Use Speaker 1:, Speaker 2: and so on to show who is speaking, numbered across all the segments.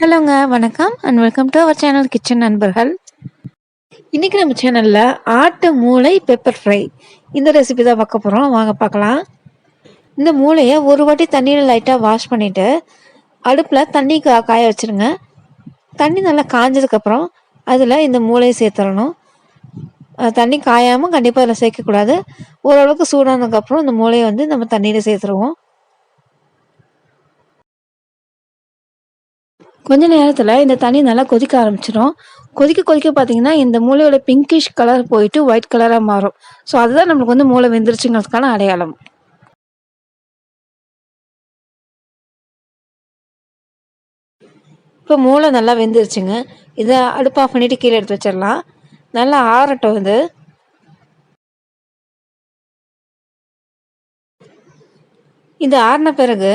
Speaker 1: ஹலோங்க, வணக்கம் and welcome to our channel kitchen நண்பர்கள். இன்னைக்கு நம்ம சேனல்ல ஆட்டு மூளை பெப்பர் ஃப்ரை இந்த ரெசிபி தான் பார்க்க போகிறோம். வாங்க பார்க்கலாம். இந்த மூளையை ஒரு வாட்டி தண்ணியில் லைட்டாக வாஷ் பண்ணிவிட்டு அடுப்பில் தண்ணி காய வச்சுருங்க. தண்ணி நல்லா காஞ்சதுக்கப்புறம் அதில் இந்த மூளையை சேர்த்துடணும். தண்ணி காயாமல் கண்டிப்பாக அதில் சேர்க்கக்கூடாது. ஓரளவுக்கு சூடானதுக்கப்புறம் இந்த மூளையை நம்ம தண்ணியில் சேர்த்துருவோம். கொஞ்ச நேரத்தில் இந்த தண்ணி நல்லா கொதிக்க ஆரம்பிச்சிடும். கொதிக்க பார்த்தீங்கன்னா இந்த மூளையோட பிங்கிஷ் கலர் போயிட்டு ஒயிட் கலராக மாறும். ஸோ அதுதான் நம்மளுக்கு மூளை வெந்துருச்சுங்கிறதுக்கான அடையாளம். இப்போ மூளை நல்லா வெந்துருச்சுங்க. இதை அடுப்பு ஆஃப் பண்ணிவிட்டு கீழே எடுத்து வச்சிடலாம். நல்லா ஆறட்டும். இது ஆறின பிறகு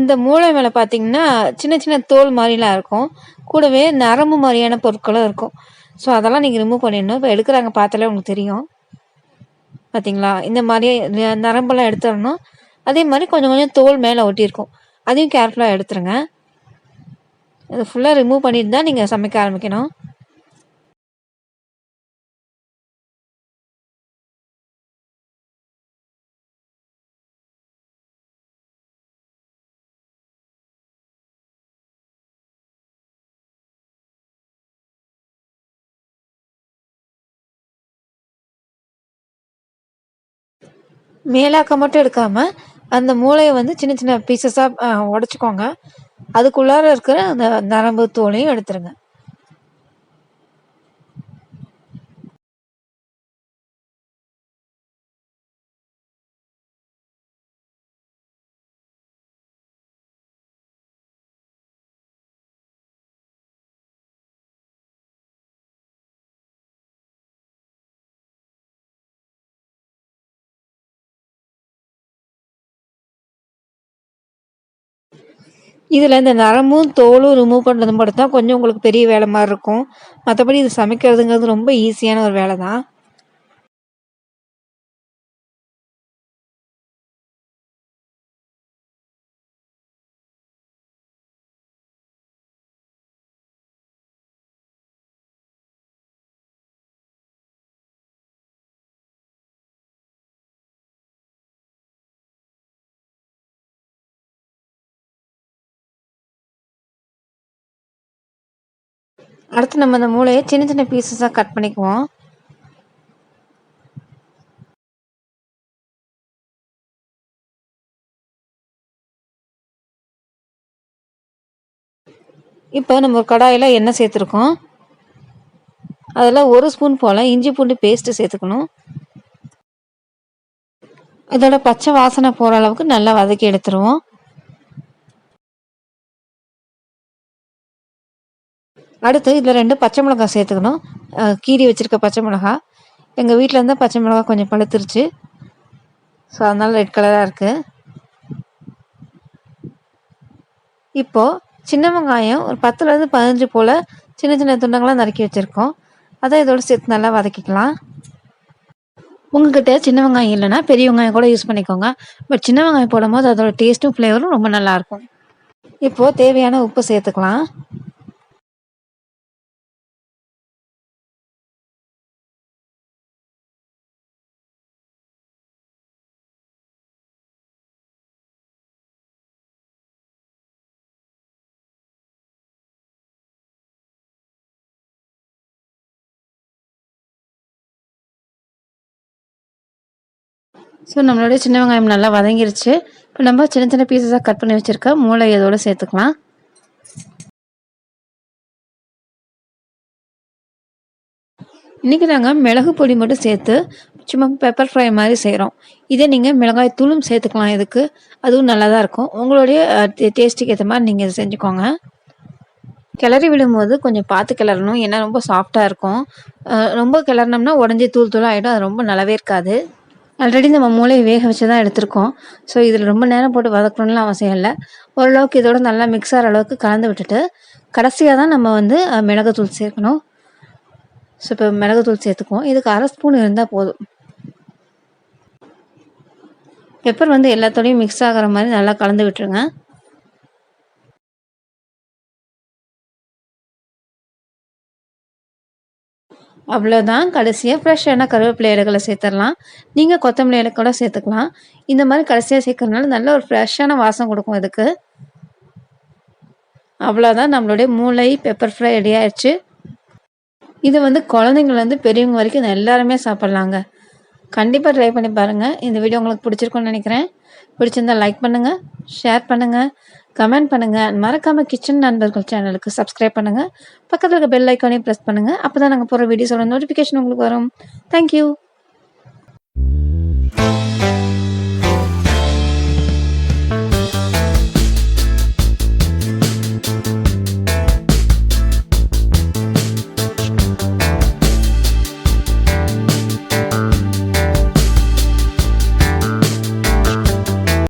Speaker 1: இந்த மூளை மேலே பார்த்தீங்கன்னா சின்ன சின்ன தோல் மாதிரிலாம் இருக்கும். கூடவே நரம்பு மாதிரியான பொருட்களும் இருக்கும். ஸோ அதெல்லாம் நீங்கள் ரிமூவ் பண்ணிடணும். இப்போ எடுக்கிறாங்க பார்த்தாலே உங்களுக்கு தெரியும். பார்த்தீங்களா, இந்த மாதிரி நரம்பெல்லாம் எடுத்துடணும். அதே மாதிரி கொஞ்சம் கொஞ்சம் தோல் மேலே ஒட்டியிருக்கும். அதையும் கேர்ஃபுல்லாக எடுத்துருங்க. அதை ஃபுல்லாக ரிமூவ் பண்ணிட்டு தான் நீங்கள் சமைக்க ஆரம்பிக்கணும். மேலாக்க மட்டும் எடுக்காமல் அந்த மூளையை சின்ன சின்ன பீசஸாக உடச்சிக்கோங்க. அதுக்குள்ளார இருக்கிற அந்த நரம்பு தோலையும் எடுத்துருங்க. இதில் இந்த நரம்பும் தோலும் ரிமூவ் பண்ணுறது மட்டும் தான் கொஞ்சம் உங்களுக்கு பெரிய வேலை மாதிரி இருக்கும். மற்றபடி இது சமைக்கிறதுங்கிறது ரொம்ப ஈஸியான ஒரு வேலை தான். அடுத்து நம்ம அந்த மூளையை சின்ன சின்ன பீசஸாக கட் பண்ணிக்குவோம். இப்போ நம்ம ஒரு கடாயில் எண்ணெய் சேர்த்துருக்கோம். அதில் 1 ஸ்பூன் போல் இஞ்சி பூண்டு பேஸ்ட்டு சேர்த்துக்கணும். இதோட பச்சை வாசனை போகிற அளவுக்கு நல்லா வதக்கி எடுத்துருவோம். அடுத்து இதில் 2 பச்சை மிளகாய் சேர்த்துக்கணும். கீரி வச்சுருக்க பச்சை மிளகாய். எங்கள் வீட்டில் இருந்தால் பச்சை மிளகாய் கொஞ்சம் பழுத்துருச்சு. ஸோ அதனால் ரெட் கலராக இருக்குது. இப்போது சின்ன வெங்காயம் ஒரு 10லேருந்து 15 போல் சின்ன சின்ன துண்டங்களாக நறுக்கி வச்சுருக்கோம். அதை இதோடு சேர்த்து நல்லா வதக்கிக்கலாம். உங்கள்கிட்ட சின்ன வெங்காயம் இல்லைன்னா பெரிய வெங்காயம் கூட யூஸ் பண்ணிக்கோங்க. பட் சின்ன வெங்காயம் போடும்போது அதோட டேஸ்ட்டும் ஃப்ளேவரும் ரொம்ப நல்லாயிருக்கும். இப்போது தேவையான உப்பு சேர்த்துக்கலாம். ஸோ நம்மளுடைய சின்ன வெங்காயம் நல்லா வதங்கிருச்சு. இப்போ நம்ம சின்ன சின்ன பீசஸாக கட் பண்ணி வச்சுருக்க மூளை இதோடு சேர்த்துக்கலாம். இன்றைக்கி நாங்கள் மிளகு பொடி மட்டும் சேர்த்து சும்மா பெப்பர் ஃப்ரை மாதிரி செய்கிறோம். இதே நீங்கள் மிளகாய் தூளும் சேர்த்துக்கலாம். இதுக்கு அதுவும் நல்லா தான் இருக்கும். உங்களுடைய டேஸ்ட்டுக்கு ஏற்ற மாதிரி நீங்கள் இதை செஞ்சுக்கோங்க. கிளறி விடும்போது கொஞ்சம் பார்த்து கிளறணும். ஏன்னா ரொம்ப சாஃப்டாக இருக்கும். ரொம்ப கிளறினோம்னா உடஞ்சி தூள் தூளாக ஆகிடும். அது ரொம்ப நல்லாவே இருக்காது. ஆல்ரெடி நம்ம மூளையை வேக வச்சு தான் எடுத்திருக்கோம். ஸோ இதில் ரொம்ப நேரம் போட்டு வதக்கணும்லாம் அவசியம் இல்லை. ஓரளவுக்கு இதோட நல்லா மிக்ஸ் ஆகிற அளவுக்கு கலந்து விட்டுட்டு கடைசியாக தான் நம்ம மிளகுத்தூள் சேர்க்கணும். ஸோ இப்போ மிளகுத்தூள் சேர்த்துக்குவோம். இதுக்கு 1/2 ஸ்பூன் இருந்தால் போதும். பெப்பர் எல்லாத்தோடையும் மிக்ஸ் ஆகிற மாதிரி நல்லா கலந்து விட்டுருங்க. அவ்வளோதான். கடைசியா ஃப்ரெஷ்ஷான கருவேப்பிலை இலைகள சேர்த்துரலாம். நீங்க கொத்தமல்லி இலை கூட சேர்த்துக்கலாம். இந்த மாரி கடைசியா சேர்க்கறதுனால நல்ல ஒரு ஃப்ரெஷ்ஷான வாசம் குடுக்கும் இதுக்கு. அவ்வளோதான் நம்மளுடைய மூளை பெப்பர் ஃப்ரை ரெடி ஆயிடுச்சு. இது வந்து குழந்தைங்கள்லேருந்து பெரியவங்க வரைக்கும் எல்லாருமே சாப்பிட்லாங்க. கண்டிப்பா ட்ரை பண்ணி பாருங்க. இந்த வீடியோ உங்களுக்கு பிடிச்சிருக்கும்னு நெனைக்கிறேன். பிடிச்சிருந்தா லைக் பண்ணுங்க, ஷேர் பண்ணுங்க, கமெண்ட் பண்ணுங்க. மறக்காம கிச்சன் நண்பர்கள் சேனலுக்கு சப்ஸ்கிரைப் பண்ணுங்க. பக்கத்துல இருக்க பெல் ஐகானையும் பிரஸ் பண்ணுங்க. அப்பதான் நாங்க போடுற வீடியோஸோட நோட்டிஃபிகேஷன் உங்களுக்கு வரும். Thank you.